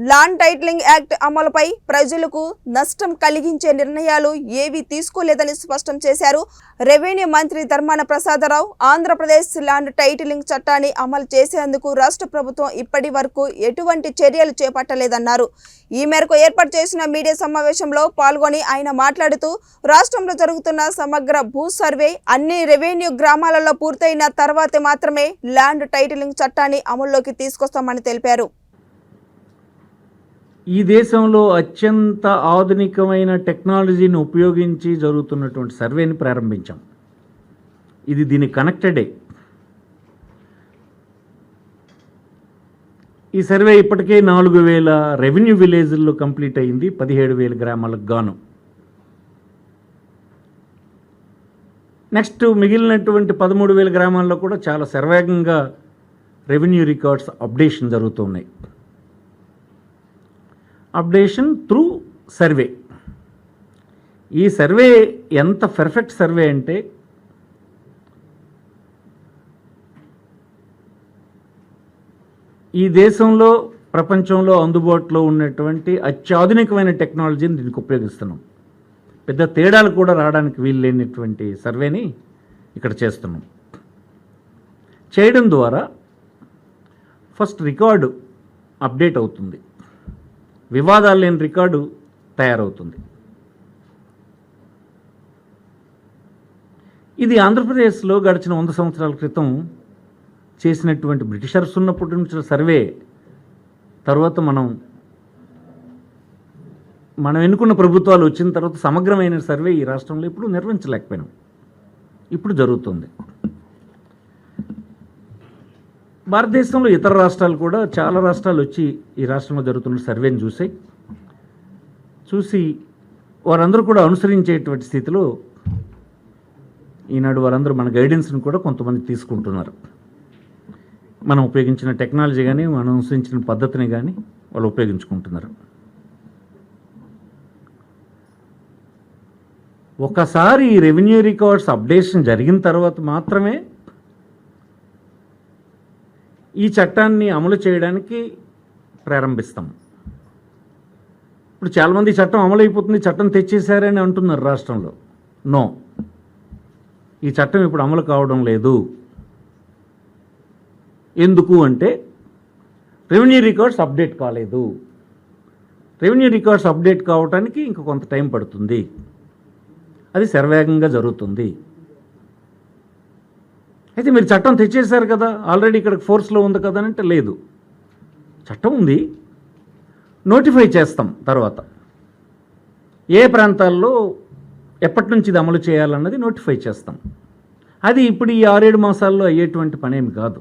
Land titling act అమలుపై ప్రజలకు నష్టం కలిగించే నిర్ణయాలు ఏవీ తీసుకోలేదని స్పష్టం చేశారు రెవెన్యూ మంత్రి ధర్మాన ప్రసాదరావు. ఆంధ్రప్రదేశ్ ల్యాండ్ టైటిలింగ్ చట్టాన్ని అమలు చేసేందుకు రాష్ట్ర ప్రభుత్వం ఇప్పటి వరకు ఎటువంటి చర్యలు చేపట్టలేదన్నారు. ఈ మేరకు ఏర్పాటు చేసిన మీడియా సమావేశంలో పాల్గొని ఆయన మాట్లాడుతూ రాష్ట్రంలో జరుగుతున్న సమగ్ర భూ సర్వే అన్ని రెవెన్యూ గ్రామాలలో పూర్తయిన తర్వాతే మాత్రమే ల్యాండ్ టైటిలింగ్ చట్టాన్ని అమల్లోకి తీసుకొస్తామని తెలిపారు. ఈ దేశంలో అత్యంత ఆధునికమైన టెక్నాలజీని ఉపయోగించి జరుగుతున్నటువంటి సర్వేని ప్రారంభించాం. ఇది దీనికి కనెక్టెడే. ఈ సర్వే ఇప్పటికే 4000 రెవెన్యూ విలేజ్ల్లో కంప్లీట్ అయింది, 17,000 గ్రామాలకు గాను. నెక్స్ట్ మిగిలినటువంటి 13,000 గ్రామాల్లో కూడా చాలా శరవేగంగా రెవెన్యూ రికార్డ్స్ అప్డేషన్ జరుగుతున్నాయి. Updation through survey. ఈ సర్వే ఎంత పర్ఫెక్ట్ సర్వే అంటే ఈ దేశంలో ప్రపంచంలో అందుబాటులో ఉన్నటువంటి అత్యాధునికమైన టెక్నాలజీని దీనికి ఉపయోగిస్తున్నాం. పెద్ద తేడాలు కూడా రావడానికి వీలు లేనటువంటి సర్వేని ఇక్కడ చేస్తున్నాం. చేయడం ద్వారా ఫస్ట్ రికార్డు అప్డేట్ అవుతుంది, వివాదాలు లేని రికార్డు తయారవుతుంది. ఇది ఆంధ్రప్రదేశ్లో గడిచిన 100 సంవత్సరాల క్రితం చేసినటువంటి బ్రిటిషర్స్ ఉన్నప్పటి నుంచి సర్వే తర్వాత మనం ఎన్నుకున్న ప్రభుత్వాలు వచ్చిన తర్వాత సమగ్రమైన సర్వే ఈ రాష్ట్రంలో ఇప్పుడు నిర్వహించలేకపోయినాం. ఇప్పుడు జరుగుతుంది. భారతదేశంలో ఇతర రాష్ట్రాలు కూడా చాలా రాష్ట్రాలు వచ్చి ఈ రాష్ట్రంలో జరుగుతున్న సర్వేని చూసి వారందరూ కూడా అనుసరించేటువంటి స్థితిలో ఈనాడు వారందరూ మన గైడెన్స్ని కూడా కొంతమంది తీసుకుంటున్నారు. మనం ఉపయోగించిన టెక్నాలజీ కానీ మనం అనుసరించిన పద్ధతిని కానీ వాళ్ళు ఉపయోగించుకుంటున్నారు. ఒకసారి ఈ రెవెన్యూ రికార్డ్స్ అప్డేషన్ జరిగిన తర్వాత మాత్రమే ఈ చట్టాన్ని అమలు చేయడానికి ప్రారంభిస్తాం. ఇప్పుడు చాలామంది చట్టం అమలు అయిపోతుంది, చట్టం తెచ్చేశారని అంటున్నారు రాష్ట్రంలో. నో, ఈ చట్టం ఇప్పుడు అమలు కావడం లేదు. ఎందుకు అంటే రెవెన్యూ రికార్డ్స్ అప్డేట్ కాలేదు. రెవెన్యూ రికార్డ్స్ అప్డేట్ కావడానికి ఇంకా కొంత టైం పడుతుంది. అది శరవేగంగా జరుగుతుంది. అయితే మీరు చట్టం తెచ్చేశారు కదా, ఆల్రెడీ ఇక్కడ ఫోర్స్లో ఉంది కదా అంటే లేదు, చట్టం ఉంది, నోటిఫై చేస్తాం. తర్వాత ఏ ప్రాంతాల్లో ఎప్పటి నుంచి ఇది అమలు చేయాలన్నది నోటిఫై చేస్తాం. అది ఇప్పుడు ఈ 6-7 మాసాల్లో అయ్యేటువంటి పనేమి కాదు.